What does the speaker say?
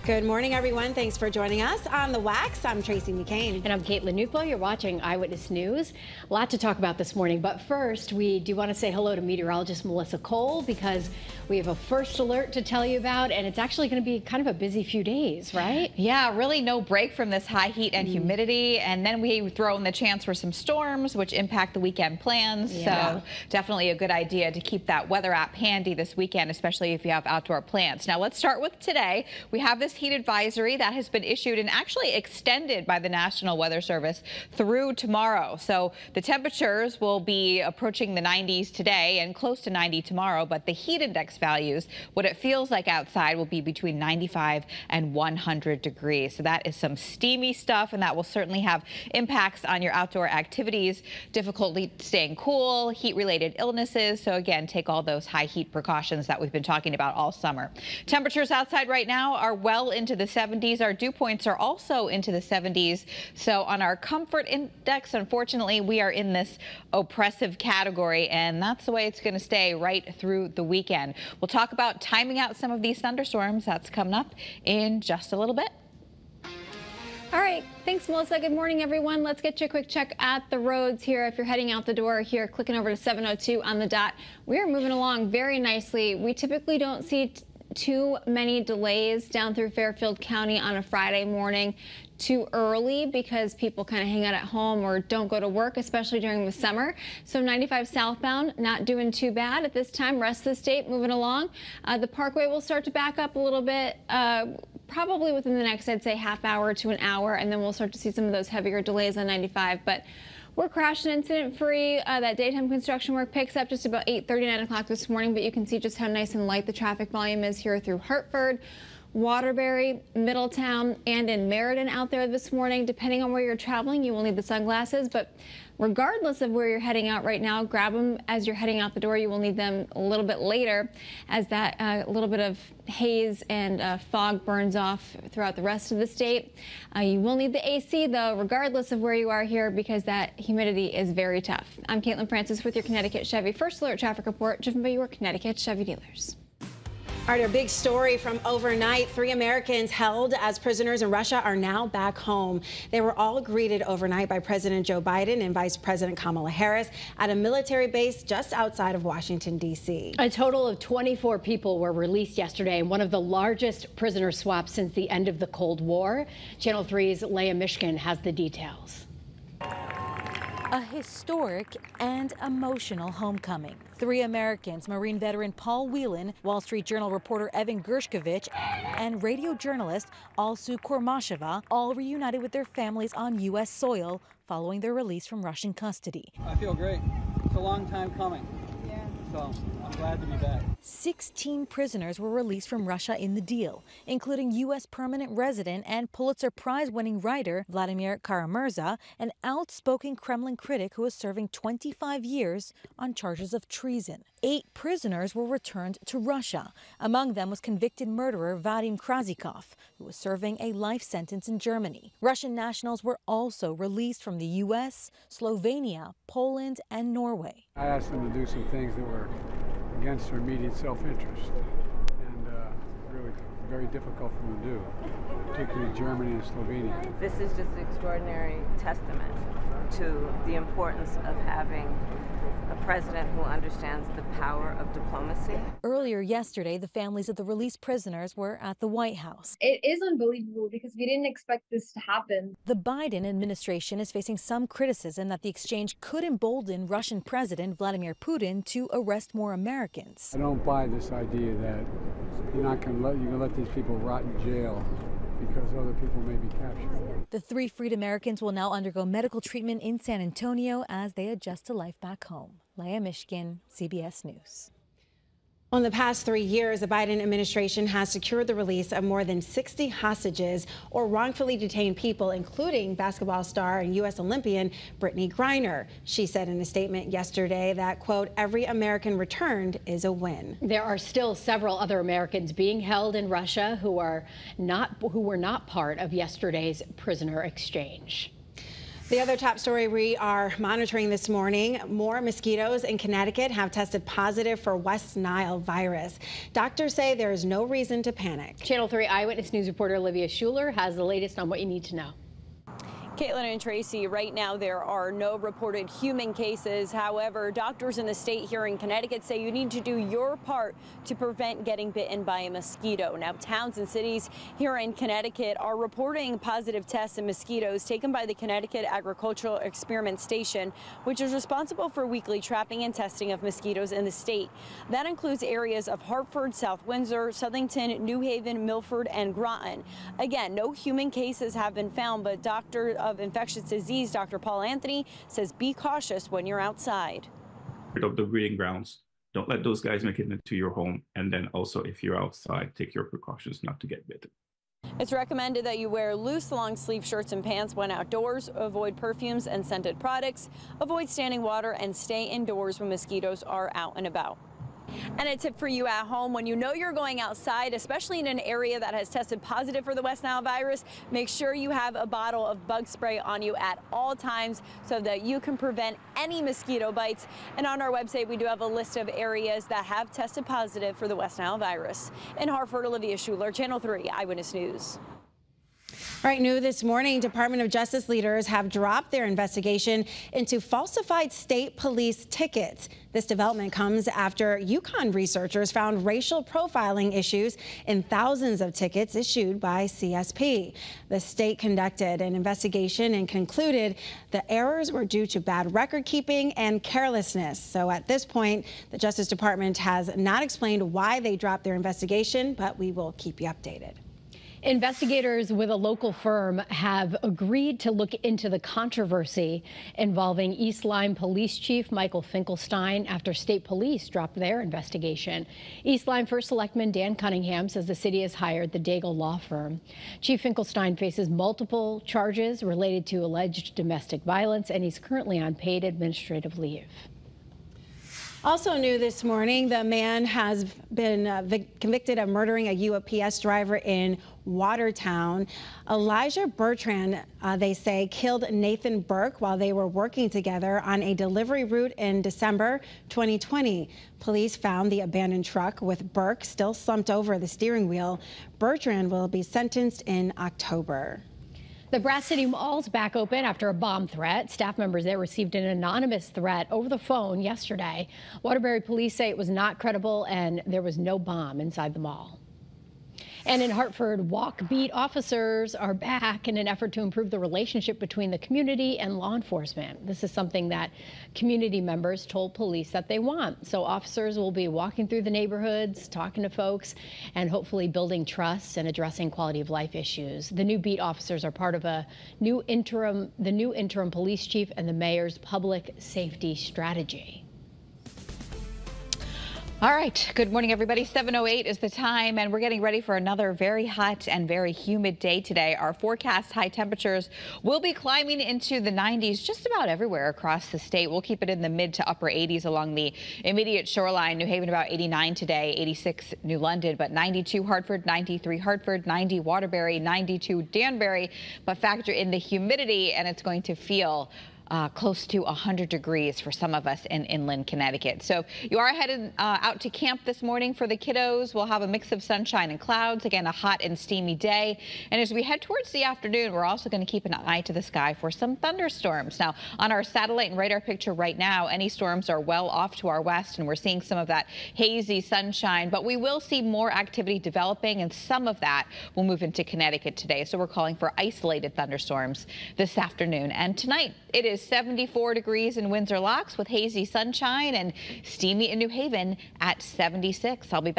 Good morning, everyone. Thanks for joining us on The Wax. I'm Tracey McCain. And I'm Caitlin Nuclo. You're watching Eyewitness News. A lot to talk about this morning, but first, we do want to say hello to meteorologist Melissa Cole because we have a first alert to tell you about, and it's actually going to be kind of a busy few days, right? Yeah, really no break from this high heat and humidity, and then we throw in the chance for some storms, which impact the weekend plans. Yeah. So definitely a good idea to keep that weather app handy this weekend, especially if you have outdoor plans. Now let's start with today. We have this heat advisory that has been issued and actually extended by the National Weather Service through tomorrow. So the temperatures will be approaching the 90s today and close to 90 tomorrow, but the heat index values, what it feels like outside, will be between 95 and 100 degrees. So that is some steamy stuff, and that will certainly have impacts on your outdoor activities, difficulty staying cool, heat-related illnesses. So again, take all those high heat precautions that we've been talking about all summer. Temperatures outside right now are well into the 70s. Our dew points are also into the 70s. So on our comfort index, unfortunately, we are in this oppressive category, and that's the way it's going to stay right through the weekend. We'll talk about timing out some of these thunderstorms. That's coming up in just a little bit. All right, thanks, Melissa. Good morning, everyone. Let's get you a quick check at the roads here. If you're heading out the door here, clicking over to 702 on the dot, we are moving along very nicely. We typically don't see too many delays down through Fairfield County on a Friday morning too early because people kind of hang out at home or don't go to work, especially during the summer. So 95 southbound, not doing too bad at this time. Rest of the state moving along. The Parkway will start to back up a little bit, probably within the next, I'd say, half hour to an hour, and then we'll start to see some of those heavier delays on 95. But we're crashing incident-free. That daytime construction work picks up just about 8:30, 9 o'clock this morning, but you can see just how nice and light the traffic volume is here through Hartford, Waterbury, Middletown, and in Meriden out there this morning. Depending on where you're traveling, you will need the sunglasses, but regardless of where you're heading out right now, grab them as you're heading out the door. You will need them a little bit later as that little bit of haze and fog burns off throughout the rest of the state. You will need the AC, though, regardless of where you are here, because that humidity is very tough. I'm Caitlin Francis with your Connecticut Chevy First Alert Traffic Report, driven by your Connecticut Chevy dealers. All right, our big story from overnight. 3 Americans held as prisoners in Russia are now back home. They were all greeted overnight by President Joe Biden and Vice President Kamala Harris at a military base just outside of Washington, D.C. A total of 24 people were released yesterday in one of the largest prisoner swaps since the end of the Cold War. Channel 3's Leah Mishkin has the details. A historic and emotional homecoming. 3 Americans, Marine veteran Paul Whelan, Wall Street Journal reporter Evan Gershkovich, and radio journalist Alsu Kormasheva, all reunited with their families on U.S. soil following their release from Russian custody. I feel great. It's a long time coming. So I'm glad to be back. 16 prisoners were released from Russia in the deal, including U.S. permanent resident and Pulitzer Prize-winning writer Vladimir Kara-Murza, an outspoken Kremlin critic who is serving 25 years on charges of treason. 8 prisoners were returned to Russia. Among them was convicted murderer Vadim Krasikov, who was serving a life sentence in Germany. Russian nationals were also released from the U.S., Slovenia, Poland, and Norway. I asked them to do some things that were against their immediate self-interest, and really very difficult for them to do, particularly Germany and Slovenia. This is just an extraordinary testament to the importance of having a president who understands the power of diplomacy. Earlier yesterday, the families of the released prisoners were at the White House. It is unbelievable because we didn't expect this to happen. The Biden administration is facing some criticism that the exchange could embolden Russian President Vladimir Putin to arrest more Americans. I don't buy this idea that you're going to let these people rot in jail because other people may be captured. The 3 freed Americans will now undergo medical treatment in San Antonio as they adjust to life back home. Leah Mishkin, CBS News. In the past 3 years, the Biden administration has secured the release of more than 60 hostages or wrongfully detained people, including basketball star and U.S. Olympian Brittany Griner. She said in a statement yesterday that, quote, every American returned is a win. There are still several other Americans being held in Russia who were not part of yesterday's prisoner exchange. The other top story we are monitoring this morning, more mosquitoes in Connecticut have tested positive for West Nile virus. Doctors say there is no reason to panic. Channel 3 Eyewitness News reporter Olivia Schuler has the latest on what you need to know. Caitlin and Tracy, right now there are no reported human cases. However, doctors in the state here in Connecticut say you need to do your part to prevent getting bitten by a mosquito. Now, towns and cities here in Connecticut are reporting positive tests in mosquitoes taken by the Connecticut Agricultural Experiment Station, which is responsible for weekly trapping and testing of mosquitoes in the state. That includes areas of Hartford, South Windsor, Southington, New Haven, Milford, and Groton. Again, no human cases have been found, but Dr. of Infectious Disease, Dr. Paul Anthony, says be cautious when you're outside. Of the breeding grounds, don't let those guys make it into your home. And then also, if you're outside, take your precautions not to get bitten. It's recommended that you wear loose long sleeve shirts and pants when outdoors, avoid perfumes and scented products, avoid standing water, and stay indoors when mosquitoes are out and about. And a tip for you at home, when you know you're going outside, especially in an area that has tested positive for the West Nile virus, make sure you have a bottle of bug spray on you at all times so that you can prevent any mosquito bites. And on our website, we do have a list of areas that have tested positive for the West Nile virus. In Hartford, Olivia Schuler, Channel 3 Eyewitness News. All right, new this morning, Department of Justice leaders have dropped their investigation into falsified state police tickets. This development comes after UConn researchers found racial profiling issues in thousands of tickets issued by CSP. The state conducted an investigation and concluded the errors were due to bad record keeping and carelessness. So at this point, the Justice Department has not explained why they dropped their investigation, but we will keep you updated. Investigators with a local firm have agreed to look into the controversy involving East Lyme Police Chief Michael Finkelstein after state police dropped their investigation. East Lyme First Selectman Dan Cunningham says the city has hired the Daigle law firm. Chief Finkelstein faces multiple charges related to alleged domestic violence, and he's currently on paid administrative leave. Also new this morning, the man has been convicted of murdering a UPS driver in Watertown. Elijah Bertrand, they say, killed Nathan Burke while they were working together on a delivery route in December 2020. Police found the abandoned truck with Burke still slumped over the steering wheel. Bertrand will be sentenced in October. The Brass City Mall's back open after a bomb threat. Staff members there received an anonymous threat over the phone yesterday. Waterbury police say it was not credible and there was no bomb inside the mall. And in Hartford, walk beat officers are back in an effort to improve the relationship between the community and law enforcement. This is something that community members told police that they want. So officers will be walking through the neighborhoods, talking to folks, and hopefully building trust and addressing quality of life issues. The new beat officers are part of the new interim police chief and the mayor's public safety strategy. All right. Good morning, everybody. 7:08 is the time, and we're getting ready for another very hot and very humid day today. Our forecast high temperatures will be climbing into the 90s just about everywhere across the state. We'll keep it in the mid to upper 80s along the immediate shoreline. New Haven about 89 today, 86 New London, but 92 Hartford, 93 Hartford, 90 Waterbury, 92 Danbury. But factor in the humidity, and it's going to feel close to 100 degrees for some of us in inland Connecticut. So you are headed out to camp this morning for the kiddos. We'll have a mix of sunshine and clouds. Again, a hot and steamy day. And as we head towards the afternoon, we're also going to keep an eye to the sky for some thunderstorms. Now, on our satellite and radar picture right now, any storms are well off to our west, and we're seeing some of that hazy sunshine. But we will see more activity developing, and some of that will move into Connecticut today. So we're calling for isolated thunderstorms this afternoon. And tonight, it is 74 degrees in Windsor Locks with hazy sunshine and steamy in New Haven at 76. I'll be back.